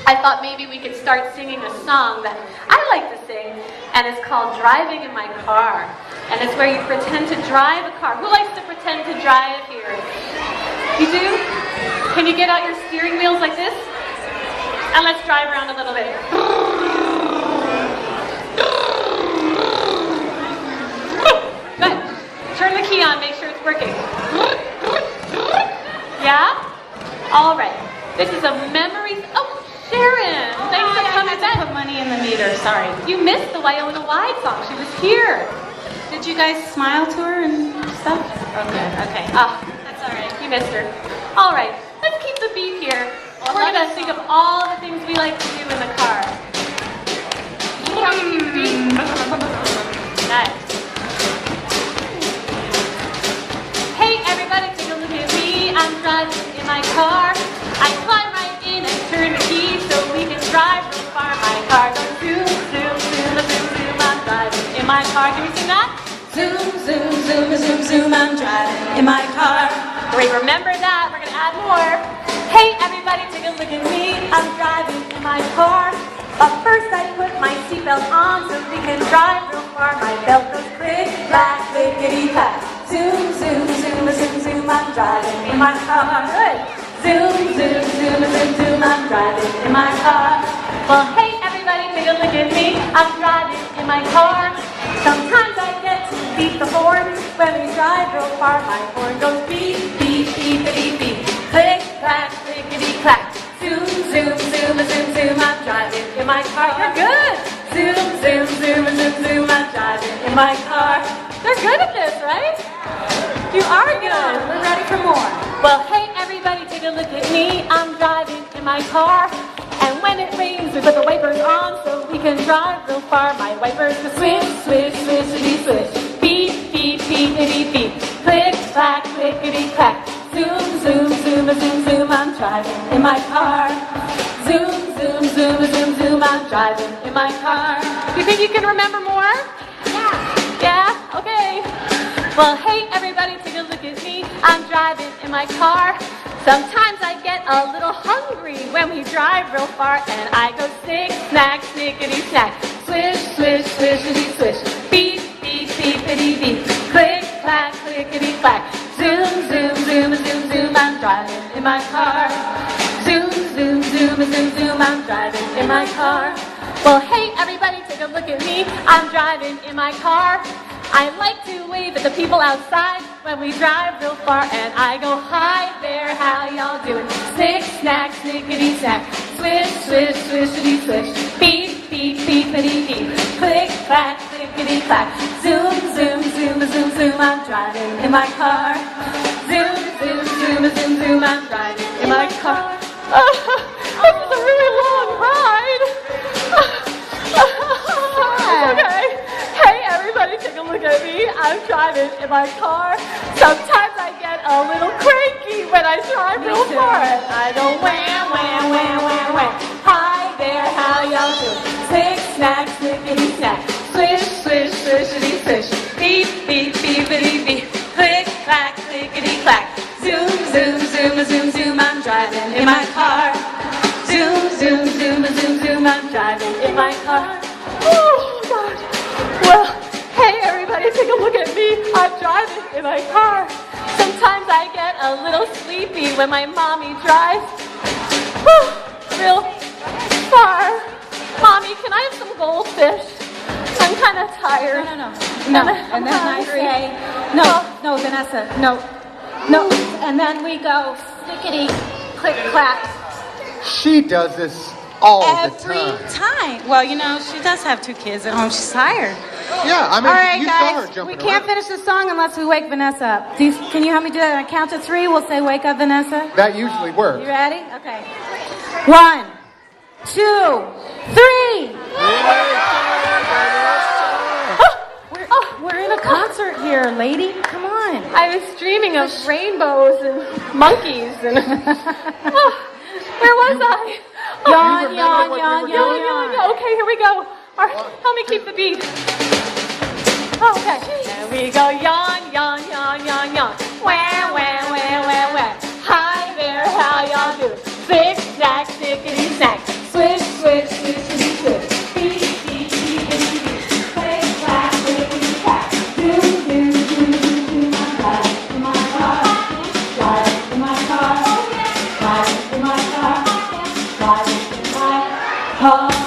I thought maybe we could start singing a song that I like to sing, and it's called Driving in My Car. And it's where you pretend to drive a car. Who likes to pretend to drive here? You do? Can you get out your steering wheels like this? And let's drive around a little bit. Good. Turn the key on, make sure it's working. Yeah? All right. This is a memory. Oh, Sharon, thanks for coming back. I put money in the meter, sorry. You missed the Wyoming Wide song. She was here. Did you guys smile to her and stuff? Okay. Oh, that's all right. You missed her. All right. Let's keep the beat here. We're going to think of all the things we like to do in the car. Nice. Hey, everybody, take a look at me. I'm driving in my car. I climb right in and turn the key so we can drive real far. My car goes zoom, zoom, zoom, zoom, zoom. I'm driving in my car. Can we sing that? Zoom, zoom, zoom, zoom, zoom, I'm driving in my car. Great, remember that. We're going to add more. Hey, everybody, take a look at me. I'm driving in my car. But first I put my seatbelt on so we can drive real far. My belt goes click, clack, clickety, clack. Zoom, zoom, zoom, zoom, zoom, I'm driving in my car. Good. Zoom, zoom, zoom, zoom, zoom, I'm driving in my car. Well, hey, everybody, take a look at me. I'm driving in my car. Sometimes I get to beat the horn. When we drive real far, my horn goes beep, beep, beepity, beep. Click, clack, clickety, clack. Zoom, zoom, zoom, zoom, zoom, I'm driving in my car. You're good. Zoom, zoom, zoom, zoom, zoom, I'm driving in my car. They're good at this, right? You are good. We're ready for more. Well, hey, everybody, take a look at me. I'm driving in my car. And when it rains, we put the wipers on so we can drive real far. My wipers go swish, swish, swishity, swish. Beep, beep, beepity, beep. Click, clack, clickety, clack. Zoom, zoom, zoom, zoom, zoom, I'm driving in my car. Zoom, zoom, zoom, zoom, zoom, I'm driving in my car. You think you can remember more? Yeah? Okay. Well, hey, everybody, take a look at me. I'm driving in my car. Sometimes I get a little hungry when we drive real far, and I go snick, snack, snickety, snack. Swish, swish, swishity, swish. Beep, beep, beepity, beep. Click, clack, clickety, clack. Zoom, zoom, zoom, zoom, zoom, I'm driving in my car. Zoom, zoom, zoom, zoom, zoom, I'm driving in my car. Well, hey, everybody, take a look at me. I'm driving in my car. I like to wave at the people outside when we drive real far, and I go, hi there, how y'all doing? Snick, snack, snickety, snack. Swish, swish, swishity, swish. Beep, beep, beepity, beep. Click, clack, clickety, clack. Zoom, zoom, zoom, zoom, zoom, I'm driving in my car. Zoom, zoom, zoom, zoom, zoom, I'm driving in my car. This is a really long ride. Okay. Hey, everybody, take a look at me. I'm driving in my car. Sometimes I get a little cranky when I drive real far, and I go wham, wham, wham, wham, wham. Hi there, how y'all doing? Snick, snack, snickety, snack. Swish, swish, swishity, swish. Beep, beep, beepity, beep. Click, clack, clickety, clack. Zoom, zoom, zoom, zoom, zoom, I'm driving in my car. Zoom, zoom, zoom, zoom, zoom, I'm driving in my car. Oh, God. Well, hey, everybody, take a look at me. I'm driving in my car. Sometimes I get a little sleepy when my mommy drives real far. Mommy, can I have some goldfish? I'm kind of tired. No. And then I say, no, Vanessa, no. And then we go snickety, click, clack. She does this all Every the time. Well, you know, she does have 2 kids at home. She's tired. Yeah, I mean, All right, you saw her guys, jumping we can't around. finish the song unless we wake Vanessa up. Can you help me do that? On a count to 3, we'll say, wake up, Vanessa. That usually works. You ready? Okay. 1, 2, 3. We're in a concert here, lady. Come on. I was dreaming of rainbows and monkeys and where was I? Yawn, You yawn, remember what yawn, we were yawn, doing? yawn. Okay, here we go. All right, help me keep the beat. Oh, okay. And we go yawn, yawn, yawn, yawn, yawn. Wah, wah, wah, wah, wah. Hi there, how y'all doing? Snick, snack, snickety, snack. car.